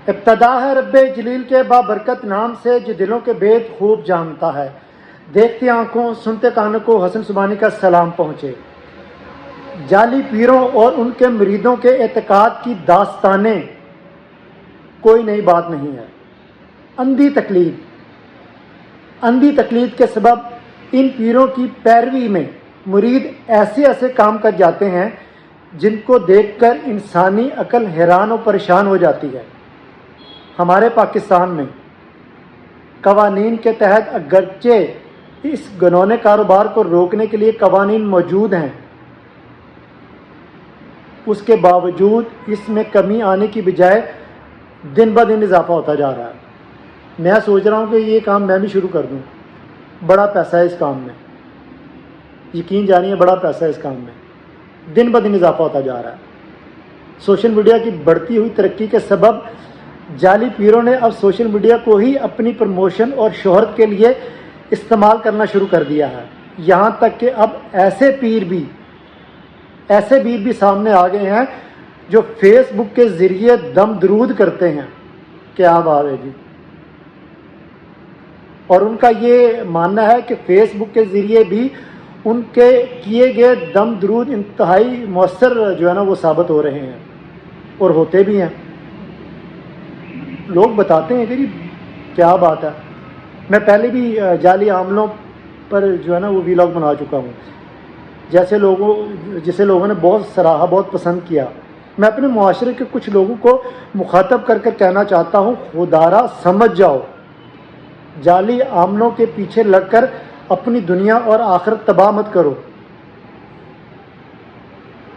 ابتدا ہے رب جلیل کے بابرکت نام سے جو دلوں کے بید خوب جانتا ہے. دیکھتی آنکھوں سنتے کانوں کو حسن سبحانی کا سلام پہنچے. جعلی پیروں اور ان کے مریدوں کے اعتقاد کی داستانیں کوئی نئی بات نہیں ہے. اندھی تقلید کے سبب ان پیروں کی پیروی میں مرید ایسے کام کر جاتے ہیں جن کو دیکھ کر انسانی عقل حیران و پریشان ہو جاتی ہے. ہمارے پاکستان میں قوانین کے تحت اگرچہ اس گھنونے کاروبار کو روکنے کے لیے قوانین موجود ہیں، اس کے باوجود اس میں کمی آنے کی بجائے دن بدن اضافہ ہوتا جا رہا ہے. میں سوچ رہا ہوں کہ یہ کام میں بھی شروع کر دوں. بڑا پیسہ ہے اس کام میں، یقین جانیے بڑا پیسہ ہے اس کام میں. دن بدن اضافہ ہوتا جا رہا ہے. سوشل میڈیا کی بڑھتی ہوئی ترقی کے سبب جعلی پیروں نے اب سوشل میڈیا کو ہی اپنی پروموشن اور شہرت کے لیے استعمال کرنا شروع کر دیا ہے. یہاں تک کہ اب ایسے پیر بھی سامنے آ گئے ہیں جو فیس بک کے ذریعے دم درود کرتے ہیں. کیا بات ہے جی. اور ان کا یہ ماننا ہے کہ فیس بک کے ذریعے بھی ان کے کیے گئے دم درود انتہائی مؤثر جو ہے نا وہ ثابت ہو رہے ہیں اور ہوتے بھی ہیں. لوگ بتاتے ہیں کہ جی کیا بات ہے. میں پہلے بھی جعلی عاملوں پر جو ہے نا وہ ویلاگ بنا چکا ہوں، جسے لوگوں نے بہت سراہا، بہت پسند کیا. میں اپنے معاشرے کے کچھ لوگوں کو مخاطب کر کہنا چاہتا ہوں، خدارا سمجھ جاؤ، جعلی عاملوں کے پیچھے لگ کر اپنی دنیا اور آخرت تباہ مت کرو.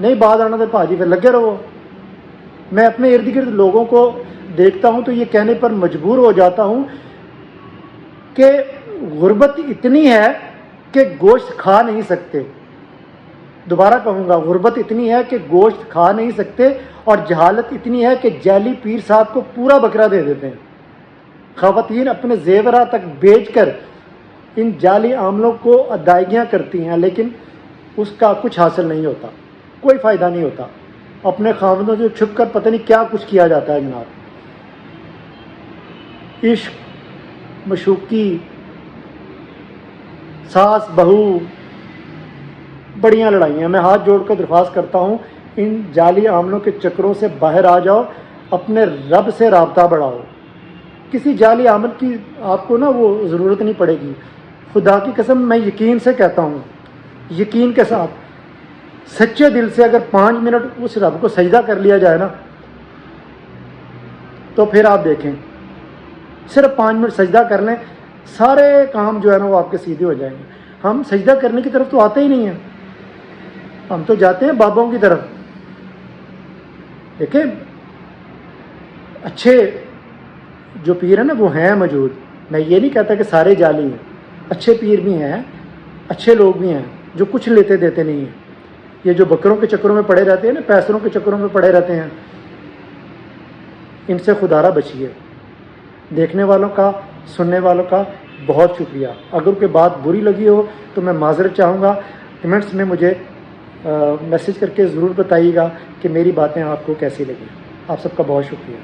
نہیں بات آنا تو پاجی پھر لگے رہو. میں اپنے ارد گرد لوگوں کو دیکھتا ہوں تو یہ کہنے پر مجبور ہو جاتا ہوں کہ غربت اتنی ہے کہ گوشت کھا نہیں سکتے. دوبارہ کہوں گا، غربت اتنی ہے کہ گوشت کھا نہیں سکتے، اور جہالت اتنی ہے کہ جعلی پیر صاحب کو پورا بکرا دے دیتے ہیں. خواتین اپنے زیورات تک بیچ کر ان جعلی عاملوں کو ادائیگیاں کرتی ہیں، لیکن اس کا کچھ حاصل نہیں ہوتا، کوئی فائدہ نہیں ہوتا. اپنے خاوندوں سے چھپ کر پتہ نہیں کیا کچھ کیا جاتا ہے جناب. عشق، مشوقی، ساس بہو، بڑیاں لڑائیاں. میں ہاتھ جوڑ کر درخواست کرتا ہوں ان جعلی عاملوں کے چکروں سے باہر آ جاؤ، اپنے رب سے رابطہ بڑھاؤ. کسی جعلی عامل کی آپ کو نا وہ ضرورت نہیں پڑے گی. خدا کی قسم میں یقین سے کہتا ہوں، یقین کے ساتھ سچے دل سے اگر 5 منٹ اس رب کو سجدہ کر لیا جائے نا تو پھر آپ دیکھیں، صرف 5 منٹ سجدہ کر لیں، سارے کام جو ہے نا وہ آپ کے سیدھے ہو جائیں گے. ہم سجدہ کرنے کی طرف تو آتے ہی نہیں ہیں، ہم تو جاتے ہیں بابوں کی طرف. دیکھیں اچھے جو پیر ہیں نا وہ ہیں موجود. میں یہ نہیں کہتا کہ سارے جعلی ہیں، اچھے پیر بھی ہیں، اچھے لوگ بھی ہیں جو کچھ لیتے دیتے نہیں ہیں. یہ جو بکروں کے چکروں میں پڑے رہتے ہیں نا، پیسوں کے چکروں میں پڑے رہتے ہیں، ان سے خدارا بچیے. دیکھنے والوں کا، سننے والوں کا بہت شکریہ. اگر کوئی بات بری لگی ہو تو میں معذرت چاہوں گا. کمنٹس میں مجھے میسج کر کے ضرور بتائیے گا کہ میری باتیں آپ کو کیسی لگیں. آپ سب کا بہت شکریہ.